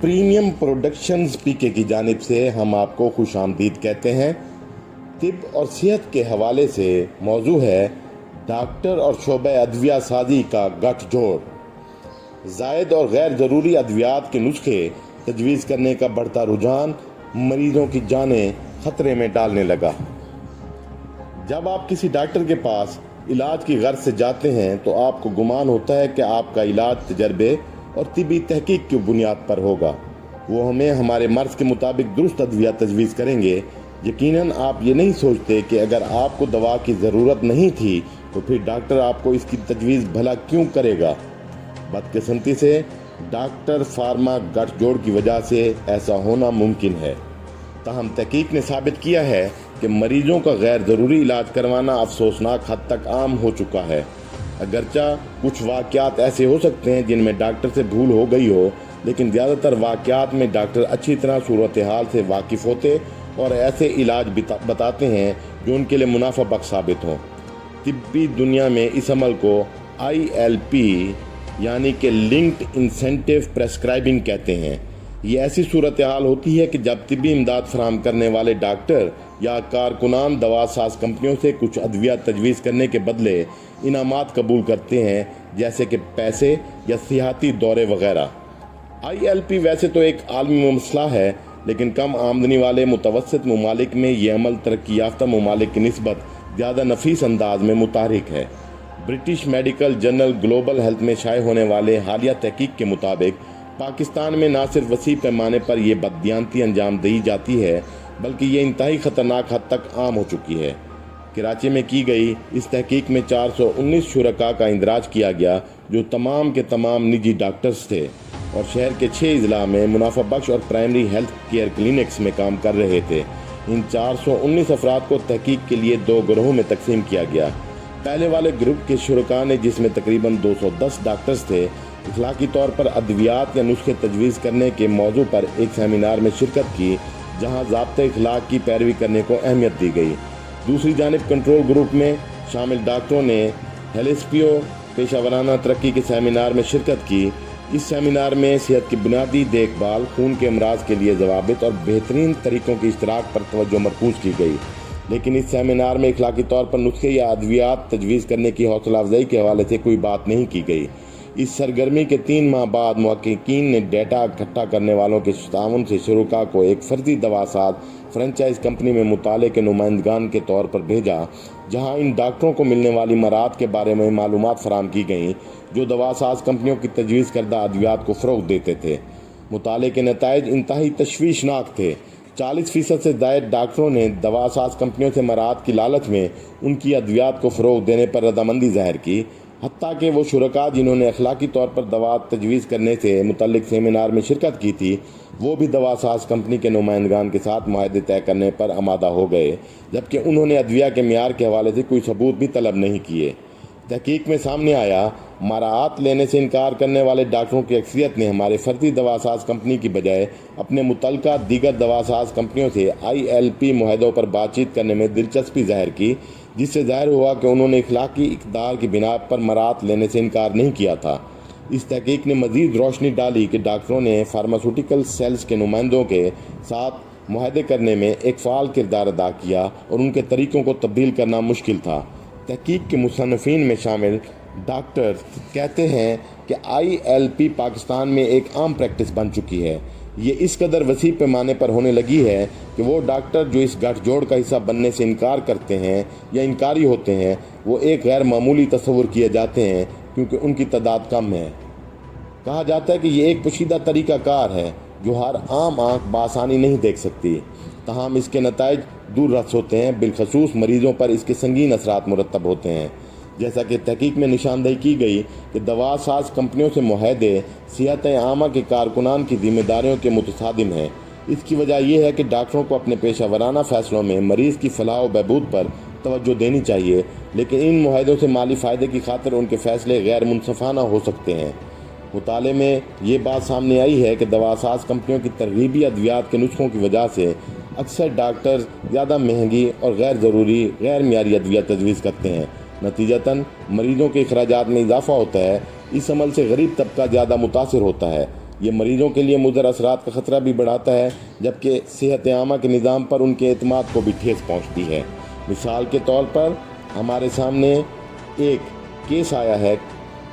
Premium productions پی کے کی جانب سے ہم آپ کو خوش آمدید کہتے ہیں۔ طب اور صحت کے حوالے سے موضوع ہے ڈاکٹر اور شعبہ ادویہ سازی کا گٹھ جوڑ۔ زائد اور غیر ضروری ادویات کے نسخے تجویز کرنے کا بڑھتا رجحان مریضوں کی جانیں خطرے میں ڈالنے لگا۔ جب آپ کسی ڈاکٹر کے پاس علاج کی غرض سے جاتے ہیں تو آپ کو گمان ہوتا ہے کہ آپ کا علاج تجربے اور طبی تحقیق کی بنیاد پر ہوگا۔ وہ ہمیں ہمارے مرض کے مطابق درست ادویہ تجویز کریں گے۔ یقیناً آپ یہ نہیں سوچتے کہ اگر آپ کو دوا کی ضرورت نہیں تھی تو پھر ڈاکٹر آپ کو اس کی تجویز بھلا کیوں کرے گا؟ بدقسمتی سے ڈاکٹر فارما گٹھ جوڑ کی وجہ سے ایسا ہونا ممکن ہے۔ تاہم تحقیق نے ثابت کیا ہے کہ مریضوں کا غیر ضروری علاج کروانا افسوسناک حد تک عام ہو چکا ہے۔ اگرچہ کچھ واقعات ایسے ہو سکتے ہیں جن میں ڈاکٹر سے بھول ہو گئی ہو، لیکن زیادہ تر واقعات میں ڈاکٹر اچھی طرح صورتحال سے واقف ہوتے اور ایسے علاج بتاتے ہیں جو ان کے لیے منافع بخش ثابت ہوں۔ طبی دنیا میں اس عمل کو ILP یعنی کہ لنکڈ انسینٹیو پریسکرائبنگ کہتے ہیں۔ یہ ایسی صورتحال ہوتی ہے کہ جب طبی امداد فراہم کرنے والے ڈاکٹر یا کارکنان دوا ساز کمپنیوں سے کچھ ادویہ تجویز کرنے کے بدلے انعامات قبول کرتے ہیں، جیسے کہ پیسے یا سیاحتی دورے وغیرہ۔ ILP ویسے تو ایک عالمی مسئلہ ہے، لیکن کم آمدنی والے متوسط ممالک میں یہ عمل ترقی یافتہ ممالک کی نسبت زیادہ نفیس انداز میں متحرک ہے۔ British medical journal global health میں شائع ہونے والے حالیہ تحقیق کے مطابق پاکستان میں نہ صرف وسیع پیمانے پر یہ بددیانتی انجام دی جاتی ہے، بلکہ یہ انتہائی خطرناک حد تک عام ہو چکی ہے۔ کراچی میں کی گئی اس تحقیق میں 419 شرکاء کا اندراج کیا گیا جو تمام کے تمام نجی ڈاکٹرز تھے اور شہر کے 6 اضلاع میں منافع بخش اور پرائمری ہیلتھ کیئر کلینکس میں کام کر رہے تھے۔ ان 419 افراد کو تحقیق کے لیے 2 گروہوں میں تقسیم کیا گیا۔ پہلے والے گروپ کے شرکاء نے، جس میں تقریباً 210 ڈاکٹرز تھے، اخلاقی طور پر ادویات یا نسخے تجویز کرنے کے موضوع پر ایک سیمینار میں شرکت کی جہاں ضابطۂ اخلاق کی پیروی کرنے کو اہمیت دی گئی۔ دوسری جانب کنٹرول گروپ میں شامل ڈاکٹروں نے ہیلسپیو پیشہ ورانہ ترقی کے سیمینار میں شرکت کی۔ اس سیمینار میں صحت کی بنیادی دیکھ بھال، خون کے امراض کے لیے ضوابط اور بہترین طریقوں کی اشتراک پر توجہ مرکوز کی گئی، لیکن اس سیمینار میں اخلاقی طور پر نسخے یا ادویات تجویز کرنے کی حوصلہ افزائی کے حوالے سے کوئی بات نہیں کی گئی۔ اس سرگرمی کے 3 ماہ بعد محققین نے ڈیٹا اکٹھا کرنے والوں کے تعاون سے شرکاء کو ایک فرضی دوا ساز فرنچائز کمپنی میں مطالعے کے نمائندگان کے طور پر بھیجا، جہاں ان ڈاکٹروں کو ملنے والی مراعات کے بارے میں معلومات فراہم کی گئیں جو دوا ساز کمپنیوں کی تجویز کردہ ادویات کو فروغ دیتے تھے۔ مطالعے کے نتائج انتہائی تشویشناک تھے۔ 40% سے زائد ڈاکٹروں نے دوا ساز کمپنیوں سے مراعات کی لالچ میں ان کی ادویات کو فروغ دینے پر رضامندی ظاہر کی، حتیٰ کہ وہ شرکاء جنہوں نے اخلاقی طور پر دوا تجویز کرنے سے متعلق سیمینار میں شرکت کی تھی، وہ بھی دوا ساز کمپنی کے نمائندگان کے ساتھ معاہدے طے کرنے پر آمادہ ہو گئے، جبکہ انہوں نے ادویہ کے معیار کے حوالے سے کوئی ثبوت بھی طلب نہیں کیے۔ تحقیق میں سامنے آیا، مراعات لینے سے انکار کرنے والے ڈاکٹروں کی اکثریت نے ہمارے فرضی دوا ساز کمپنی کی بجائے اپنے متعلقہ دیگر دوا ساز کمپنیوں سے ILP معاہدوں پر بات چیت کرنے میں دلچسپی ظاہر کی، جس سے ظاہر ہوا کہ انہوں نے اخلاقی اقدار کی بنا پر مراعات لینے سے انکار نہیں کیا تھا۔ اس تحقیق نے مزید روشنی ڈالی کہ ڈاکٹروں نے فارماسیوٹیکل سیلز کے نمائندوں کے ساتھ معاہدے کرنے میں ایک فعال کردار ادا کیا اور ان کے طریقوں کو تبدیل کرنا مشکل تھا۔ تحقیق کے مصنفین میں شامل ڈاکٹر کہتے ہیں کہ ILP پاکستان میں ایک عام پریکٹس بن چکی ہے۔ یہ اس قدر وسیع پیمانے پر ہونے لگی ہے کہ وہ ڈاکٹر جو اس گٹھ جوڑ کا حصہ بننے سے انکار کرتے ہیں یا انکاری ہوتے ہیں، وہ ایک غیر معمولی تصور کیے جاتے ہیں کیونکہ ان کی تعداد کم ہے۔ کہا جاتا ہے کہ یہ ایک پوشیدہ طریقہ کار ہے جو ہر عام آنکھ بآسانی نہیں دیکھ سکتی، تاہم اس کے نتائج دور رس ہوتے ہیں، بالخصوص مریضوں پر اس کے سنگین اثرات مرتب ہوتے ہیں۔ جیسا کہ تحقیق میں نشاندہی کی گئی کہ دوا ساز کمپنیوں سے معاہدے صحت عامہ کے کارکنان کی ذمہ داریوں کے متصادم ہیں۔ اس کی وجہ یہ ہے کہ ڈاکٹروں کو اپنے پیشہ ورانہ فیصلوں میں مریض کی فلاح و بہبود پر توجہ دینی چاہیے، لیکن ان معاہدوں سے مالی فائدے کی خاطر ان کے فیصلے غیر منصفانہ ہو سکتے ہیں۔ مطالعے میں یہ بات سامنے آئی ہے کہ دوا ساز کمپنیوں کی ترغیبی ادویات کے نسخوں کی وجہ سے اکثر ڈاکٹر زیادہ مہنگی اور غیر ضروری غیر معیاری ادویہ تجویز کرتے ہیں۔ نتیجتاً مریضوں کے اخراجات میں اضافہ ہوتا ہے۔ اس عمل سے غریب طبقہ زیادہ متاثر ہوتا ہے۔ یہ مریضوں کے لیے مضر اثرات کا خطرہ بھی بڑھاتا ہے، جبکہ صحت عامہ کے نظام پر ان کے اعتماد کو بھی ٹھیس پہنچتی ہے۔ مثال کے طور پر ہمارے سامنے ایک کیس آیا ہے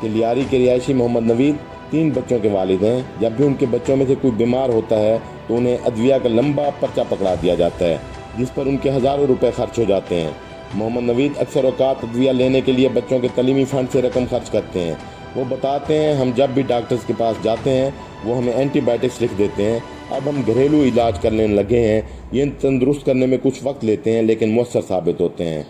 کہ لیاری کے رہائشی محمد نوید 3 بچوں کے والد ہیں۔ جب بھی ان کے بچوں میں سے کوئی بیمار ہوتا ہے تو انہیں ادویہ کا لمبا پرچہ پکڑا دیا جاتا ہے، جس پر ان کے ہزاروں روپے خرچ ہو جاتے ہیں۔ محمد نوید اکثر اوقات ادویہ لینے کے لیے بچوں کے تعلیمی فنڈ سے رقم خرچ کرتے ہیں۔ وہ بتاتے ہیں، ہم جب بھی ڈاکٹرز کے پاس جاتے ہیں وہ ہمیں اینٹی بائیوٹکس لکھ دیتے ہیں۔ اب ہم گھریلو علاج کرنے لگے ہیں، یہ تندرست کرنے میں کچھ وقت لیتے ہیں لیکن مؤثر ثابت ہوتے ہیں۔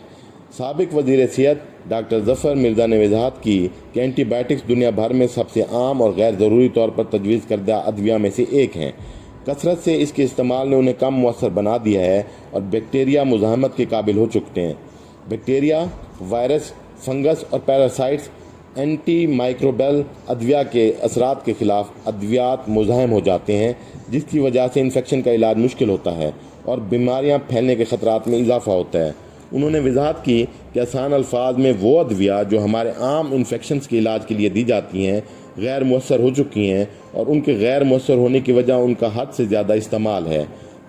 سابق وزیر صحت ڈاکٹر ظفر مرزا نے وضاحت کی کہ اینٹی بائیوٹکس دنیا بھر میں سب سے عام اور غیر ضروری طور پر تجویز کردہ ادویہ میں سے ایک ہیں۔ کثرت سے اس کے استعمال نے انہیں کم مؤثر بنا دیا ہے اور بیکٹیریا مزاحمت کے قابل ہو چکے ہیں۔ بیکٹیریا، وائرس، فنگس اور پیراسائٹس اینٹی مائکروبیل ادویہ کے اثرات کے خلاف ادویات مزاحم ہو جاتے ہیں، جس کی وجہ سے انفیکشن کا علاج مشکل ہوتا ہے اور بیماریاں پھیلنے کے خطرات میں اضافہ ہوتا ہے۔ انہوں نے وضاحت کی کہ آسان الفاظ میں وہ ادویہ جو ہمارے عام انفیکشنز کے علاج کے لیے دی جاتی ہیں غیر مؤثر ہو چکی ہیں، اور ان کے غیر مؤثر ہونے کی وجہ ان کا حد سے زیادہ استعمال ہے۔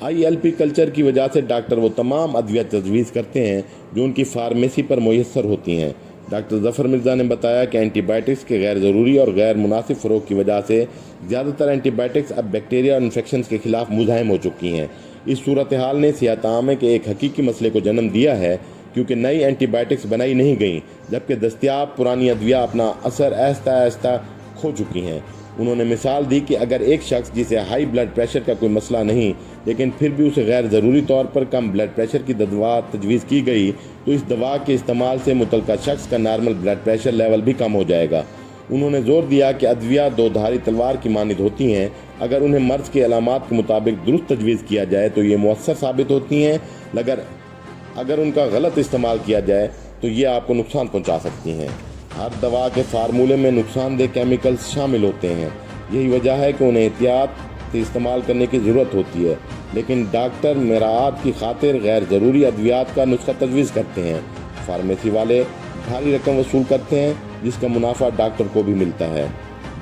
ILP کلچر کی وجہ سے ڈاکٹر وہ تمام ادویہ تجویز کرتے ہیں جو ان کی فارمیسی پر میسر ہوتی ہیں۔ ڈاکٹر ظفر مرزا نے بتایا کہ اینٹی بائیوٹکس کے غیر ضروری اور غیر مناسب فروغ کی وجہ سے زیادہ تر اینٹی بائیوٹکس اب بیکٹیریا اور انفیکشنز کے خلاف مزاحم ہو چکی ہیں۔ اس صورتحال نے صحت عامہ کے ایک حقیقی مسئلے کو جنم دیا ہے، کیونکہ نئی اینٹی بائیوٹکس بنائی نہیں گئیں، جبکہ دستیاب پرانی ادویہ اپنا اثر آہستہ آہستہ کھو چکی ہیں۔ انہوں نے مثال دی کہ اگر ایک شخص جسے ہائی بلڈ پریشر کا کوئی مسئلہ نہیں لیکن پھر بھی اسے غیر ضروری طور پر کم بلڈ پریشر کی دوا تجویز کی گئی تو اس دوا کے استعمال سے متعلقہ شخص کا نارمل بلڈ پریشر لیول بھی کم ہو جائے گا۔ انہوں نے زور دیا کہ ادویہ 2 دھاری تلوار کی مانند ہوتی ہیں، اگر انہیں مرض کے علامات کے مطابق درست تجویز کیا جائے تو یہ مؤثر ثابت ہوتی ہیں، اگر ان کا غلط استعمال کیا جائے تو یہ آپ کو نقصان پہنچا سکتی ہیں۔ ہر دوا کے فارمولے میں نقصان دہ کیمیکلز شامل ہوتے ہیں، یہی وجہ ہے کہ انہیں احتیاط سے استعمال کرنے کی ضرورت ہوتی ہے، لیکن ڈاکٹر مراعات کی خاطر غیر ضروری ادویات کا نسخہ تجویز کرتے ہیں۔ فارمیسی والے بھاری رقم وصول کرتے ہیں جس کا منافع ڈاکٹر کو بھی ملتا ہے۔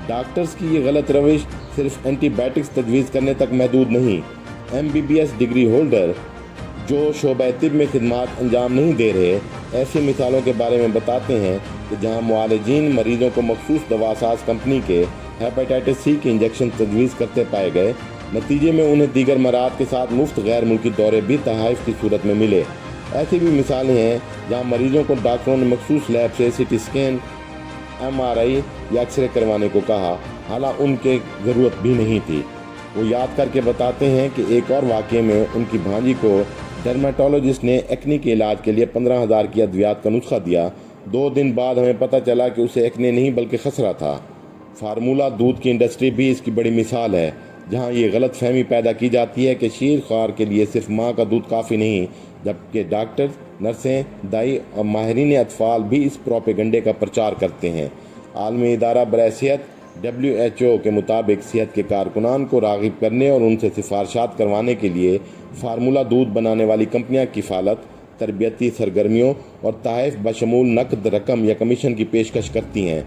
ڈاکٹرز کی یہ غلط روش صرف اینٹی بائیوٹکس تجویز کرنے تک محدود نہیں۔ MBBS ڈگری ہولڈر جو شعبہ طب میں خدمات انجام نہیں دے رہے، ایسی مثالوں کے بارے میں بتاتے ہیں کہ جہاں معالجین مریضوں کو مخصوص دوا ساز کمپنی کے ہیپاٹائٹس C کے انجیکشن تجویز کرتے پائے گئے، نتیجے میں انہیں دیگر مراحت کے ساتھ مفت غیر ملکی دورے بھی تحائف کی صورت میں ملے۔ ایسی بھی مثالیں ہیں جہاں مریضوں کو ڈاکٹروں نے مخصوص لیب سے CT اسکین، MRI یا ایکس رے کروانے کو کہا، حالانکہ ان کی ضرورت بھی نہیں تھی۔ وہ یاد کر کے بتاتے ہیں کہ ایک اور واقعے میں ان کی بھانجی کو ڈرمیٹولوجسٹ نے ایکنی کے علاج کے لیے 15,000 کی ادویات کا نسخہ دیا۔ 2 دن بعد ہمیں پتہ چلا کہ اسے ایکنی نہیں بلکہ خسرہ تھا۔ فارمولہ دودھ کی انڈسٹری بھی اس کی بڑی مثال ہے، جہاں یہ غلط فہمی پیدا کی جاتی ہے کہ شیر خوار کے لیے صرف ماں کا دودھ کافی نہیں، جبکہ ڈاکٹر، نرسیں، دائی اور ماہرین اطفال بھی اس پروپیگنڈے کا پرچار کرتے ہیں۔ عالمی ادارہ برائے صحت WHO کے مطابق صحت کے کارکنان کو راغب کرنے اور ان سے سفارشات کروانے کے لیے فارمولہ دودھ بنانے والی کمپنیاں کفالت، تربیتی سرگرمیوں اور تحائف بشمول نقد رقم یا کمیشن کی پیشکش کرتی ہیں۔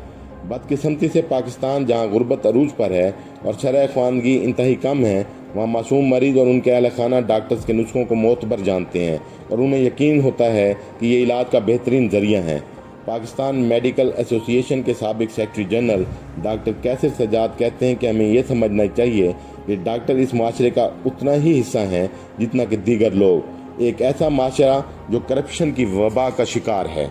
بدقسمتی سے پاکستان جہاں غربت عروج پر ہے اور شرح خواندگی انتہائی کم ہے، وہاں معصوم مریض اور ان کے اہل خانہ ڈاکٹرز کے نسخوں کو معتبر جانتے ہیں اور انہیں یقین ہوتا ہے کہ یہ علاج کا بہترین ذریعہ ہیں۔ پاکستان میڈیکل ایسوسی ایشن کے سابق سیکرٹری جنرل ڈاکٹر کیسر سجاد کہتے ہیں کہ ہمیں یہ سمجھنا چاہیے کہ ڈاکٹر اس معاشرے کا اتنا ہی حصہ ہیں جتنا کہ دیگر لوگ، ایک ایسا معاشرہ جو کرپشن کی وبا کا شکار ہے۔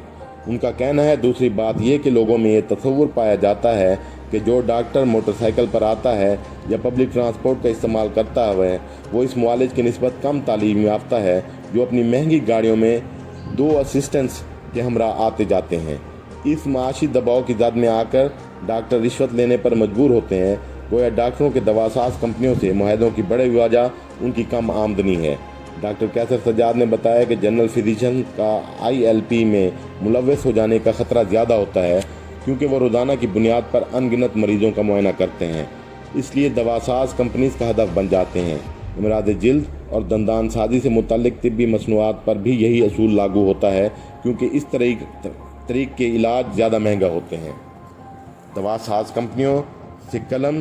ان کا کہنا ہے دوسری بات یہ کہ لوگوں میں یہ تصور پایا جاتا ہے کہ جو ڈاکٹر موٹر سائیکل پر آتا ہے یا پبلک ٹرانسپورٹ کا استعمال کرتا ہے وہ اس معالج کی نسبت کم تعلیم یافتہ ہے جو اپنی مہنگی گاڑیوں میں 2 اسسٹنٹس کے ہمراہ آتے جاتے ہیں۔ اس معاشی دباؤ کی زد میں آ کر ڈاکٹر رشوت لینے پر مجبور ہوتے ہیں، گویا ڈاکٹروں کے دواساز کمپنیوں سے معاہدوں کی بڑی وجہ ان کی کم آمدنی ہے۔ ڈاکٹر کیسر سجاد نے بتایا کہ جنرل فزیشین کا ILP میں ملوث ہو جانے کا خطرہ زیادہ ہوتا ہے کیونکہ وہ روزانہ کی بنیاد پر ان گنت مریضوں کا معائنہ کرتے ہیں، اس لیے دواساز کمپنیز کا ہدف بن جاتے ہیں۔ امراض جلد اور دندان سازی سے متعلق طبی مصنوعات پر بھی یہی اصول لاگو ہوتا ہے کیونکہ اس طریق کے علاج زیادہ مہنگا ہوتے ہیں۔ دواساز کمپنیوں سے قلم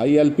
ILP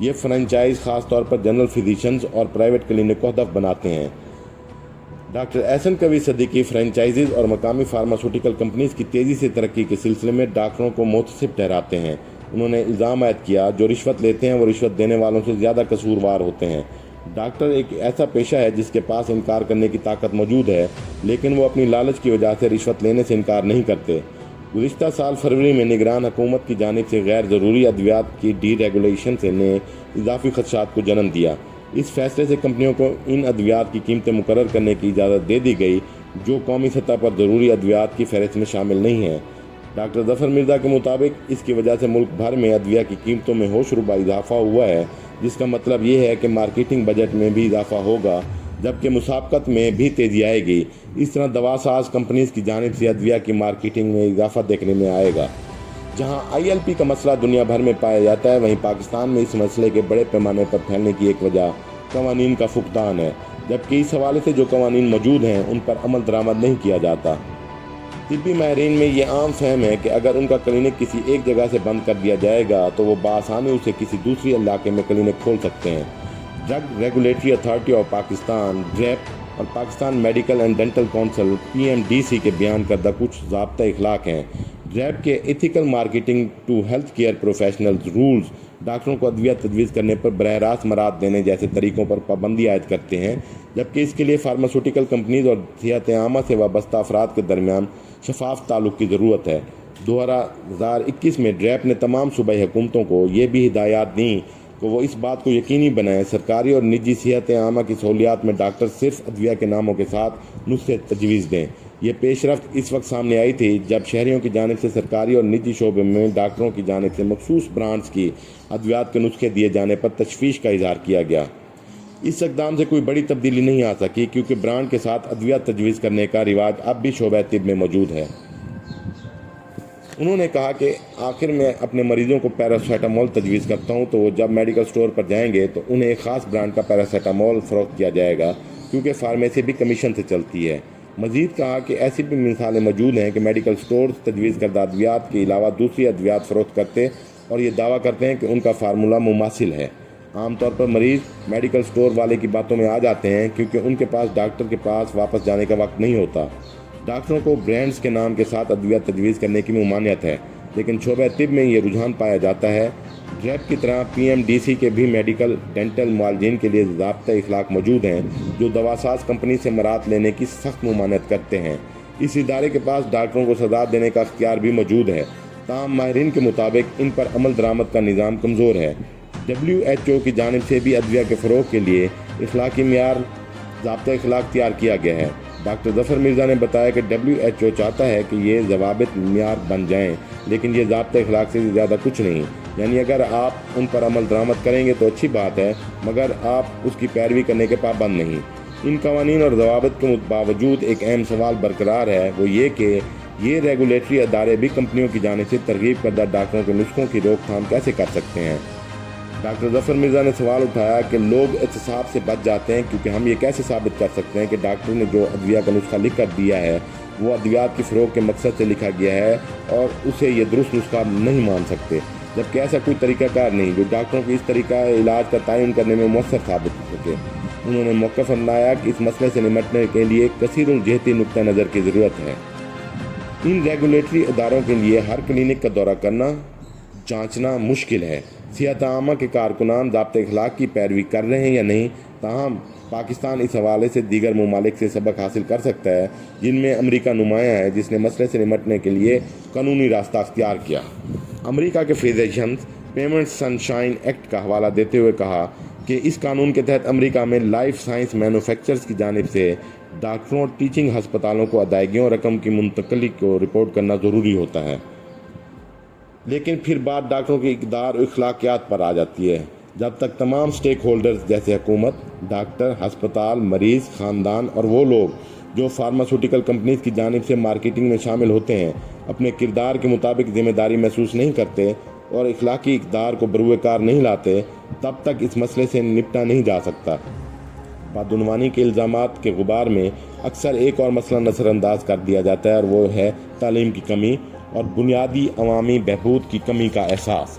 یہ فرنچائز خاص طور پر جنرل فزیشنز اور پرائیویٹ کلینک کو ہدف بناتے ہیں۔ ڈاکٹر احسن قوی صدیقی فرنچائزز اور مقامی فارماسیوٹیکل کمپنیز کی تیزی سے ترقی کے سلسلے میں ڈاکٹروں کو متعصب ٹھہراتے ہیں۔ انہوں نے الزام عائد کیا جو رشوت لیتے ہیں وہ رشوت دینے والوں سے زیادہ قصوروار ہوتے ہیں۔ ڈاکٹر ایک ایسا پیشہ ہے جس کے پاس انکار کرنے کی طاقت موجود ہے، لیکن وہ اپنی لالچ کی وجہ سے رشوت لینے سے انکار نہیں کرتے۔ گزشتہ سال فروری میں نگران حکومت کی جانب سے غیر ضروری ادویات کی ڈی ریگولیشن نے اضافی خدشات کو جنم دیا۔ اس فیصلے سے کمپنیوں کو ان ادویات کی قیمتیں مقرر کرنے کی اجازت دے دی گئی جو قومی سطح پر ضروری ادویات کی فہرست میں شامل نہیں ہیں۔ ڈاکٹر ظفر مرزا کے مطابق اس کی وجہ سے ملک بھر میں ادویہ کی قیمتوں میں ہوش ربا اضافہ ہوا ہے، جس کا مطلب یہ ہے کہ مارکیٹنگ بجٹ میں بھی اضافہ ہوگا جبکہ مسابقت میں بھی تیزی آئے گی۔ اس طرح دوا ساز کمپنیز کی جانب سے ادویہ کی مارکیٹنگ میں اضافہ دیکھنے میں آئے گا۔ جہاں ILP کا مسئلہ دنیا بھر میں پایا جاتا ہے، وہیں پاکستان میں اس مسئلے کے بڑے پیمانے پر پھیلنے کی ایک وجہ قوانین کا فقدان ہے، جبکہ اس حوالے سے جو قوانین موجود ہیں ان پر عمل درآمد نہیں کیا جاتا۔ طبی ماہرین میں یہ عام فہم ہے کہ اگر ان کا کلینک کسی ایک جگہ سے بند کر دیا جائے گا تو وہ بآسانی اسے کسی دوسری علاقے میں کلینک کھول سکتے ہیں۔ Drug regulatory authority of Pakistan (ڈریپ) اور Pakistan medical and dental council (PMDC) کے بیان کردہ کچھ ضابطۂ اخلاق ہیں۔ ڈریپ کے ethical marketing to health care professionals rules ڈاکٹروں کو ادویہ تجویز کرنے پر براہ راست مراعات دینے جیسے طریقوں پر پابندی عائد کرتے ہیں، جبکہ اس کے لیے فارماسیوٹیکل کمپنیز اور صحت عامہ سے وابستہ افراد کے درمیان شفاف تعلق کی ضرورت ہے۔ 2021 میں ڈریپ نے تمام صوبائی حکومتوں کو یہ بھی ہدایات دیں کہ وہ اس بات کو یقینی بنائیں سرکاری اور نجی صحت عامہ کی سہولیات میں ڈاکٹر صرف ادویہ کے ناموں کے ساتھ نسخے تجویز دیں۔ یہ پیش رفت اس وقت سامنے آئی تھی جب شہریوں کی جانب سے سرکاری اور نجی شعبے میں ڈاکٹروں کی جانب سے مخصوص برانڈز کی ادویات کے نسخے دیے جانے پر تشویش کا اظہار کیا گیا۔ اس اقدام سے کوئی بڑی تبدیلی نہیں آ سکی کیونکہ برانڈ کے ساتھ ادویہ تجویز کرنے کا رواج اب بھی شعبہ طب میں موجود ہے۔ انہوں نے کہا کہ آخر میں اپنے مریضوں کو پیراسیٹامول تجویز کرتا ہوں تو وہ جب میڈیکل سٹور پر جائیں گے تو انہیں ایک خاص برانڈ کا پیراسیٹامول فروخت کیا جائے گا کیونکہ فارمیسی بھی کمیشن سے چلتی ہے۔ مزید کہا کہ ایسی بھی مثالیں موجود ہیں کہ میڈیکل سٹورز تجویز کردہ ادویات کے علاوہ دوسری ادویات فروخت کرتے اور یہ دعویٰ کرتے ہیں کہ ان کا فارمولہ مماثل ہے۔ عام طور پر مریض میڈیکل سٹور والے کی باتوں میں آ جاتے ہیں کیونکہ ان کے پاس ڈاکٹر کے پاس واپس جانے کا وقت نہیں ہوتا۔ ڈاکٹروں کو برانڈز کے نام کے ساتھ ادویہ تجویز کرنے کی ممانعت ہے، لیکن شعبہ طب میں یہ رجحان پایا جاتا ہے۔ ڈریپ کی طرح PMDC کے بھی میڈیکل ڈینٹل معالجین کے لیے ضابطۂ اخلاق موجود ہیں جو دوا ساز کمپنی سے مراعات لینے کی سخت ممانعت کرتے ہیں۔ اس ادارے کے پاس ڈاکٹروں کو سزا دینے کا اختیار بھی موجود ہے، تاہم ماہرین کے مطابق ان پر عمل درآمد کا نظام کمزور ہے۔ WHO کی جانب سے بھی ادویہ کے فروغ کے لیے اخلاقی معیار ضابطۂ اخلاق تیار کیا گیا ہے۔ ڈاکٹر ظفر مرزا نے بتایا کہ WHO چاہتا ہے کہ یہ ضوابط معیار بن جائیں، لیکن یہ ضابطۂ اخلاق سے زیادہ کچھ نہیں، یعنی اگر آپ ان پر عمل درآمد کریں گے تو اچھی بات ہے مگر آپ اس کی پیروی کرنے کے پابند نہیں۔ ان قوانین اور ضوابط کے باوجود ایک اہم سوال برقرار ہے، وہ یہ کہ یہ ریگولیٹری ادارے بھی کمپنیوں کی جانب سے ترغیب کردہ ڈاکٹروں کے نسخوں کی روک تھام کیسے کر سکتے ہیں۔ ڈاکٹر ظفر مرزا نے سوال اٹھایا کہ لوگ احتساب سے بچ جاتے ہیں کیونکہ ہم یہ کیسے ثابت کر سکتے ہیں کہ ڈاکٹر نے جو ادویہ کا نسخہ لکھ کر دیا ہے وہ ادویات کی فروغ کے مقصد سے لکھا گیا ہے اور اسے یہ درست نسخہ نہیں مان سکتے، جبکہ ایسا کوئی طریقہ کار نہیں جو ڈاکٹروں کو اس طریقہ علاج کا تعین کرنے میں مؤثر ثابت ہو سکے۔ انہوں نے موقف اپنایا کہ اس مسئلے سے نمٹنے کے لیے کثیر الجہتی نقطہ نظر کی ضرورت ہے۔ ان ریگولیٹری اداروں کے لیے ہر کلینک کا دورہ کرنا، جانچنا مشکل ہے۔ صحت عامہ کے کارکنان ضابطۂ اخلاق کی پیروی کر رہے ہیں یا نہیں، تاہم پاکستان اس حوالے سے دیگر ممالک سے سبق حاصل کر سکتا ہے جن میں امریکہ نمایاں ہے جس نے مسئلے سے نمٹنے کے لیے قانونی راستہ اختیار کیا۔ امریکہ کے فزیشنز پیمنٹ سنشائن ایکٹ کا حوالہ دیتے ہوئے کہا کہ اس قانون کے تحت امریکہ میں لائف سائنس مینوفیکچررز کی جانب سے ڈاکٹروں اور ٹیچنگ ہسپتالوں کو ادائیگیوں اور رقم کی منتقلی کو رپورٹ کرنا ضروری ہوتا ہے، لیکن پھر بات ڈاکٹروں کی اقدار و اخلاقیات پر آ جاتی ہے۔ جب تک تمام سٹیک ہولڈرز جیسے حکومت، ڈاکٹر، ہسپتال، مریض، خاندان اور وہ لوگ جو فارماسیوٹیکل کمپنیز کی جانب سے مارکیٹنگ میں شامل ہوتے ہیں اپنے کردار کے مطابق ذمہ داری محسوس نہیں کرتے اور اخلاقی اقدار کو بروئے کار نہیں لاتے، تب تک اس مسئلے سے نپٹا نہیں جا سکتا۔ بدعنوانی کے الزامات کے غبار میں اکثر ایک اور مسئلہ نظر انداز کر دیا جاتا ہے اور وہ ہے تعلیم کی کمی اور بنیادی عوامی بہبود کی کمی کا احساس۔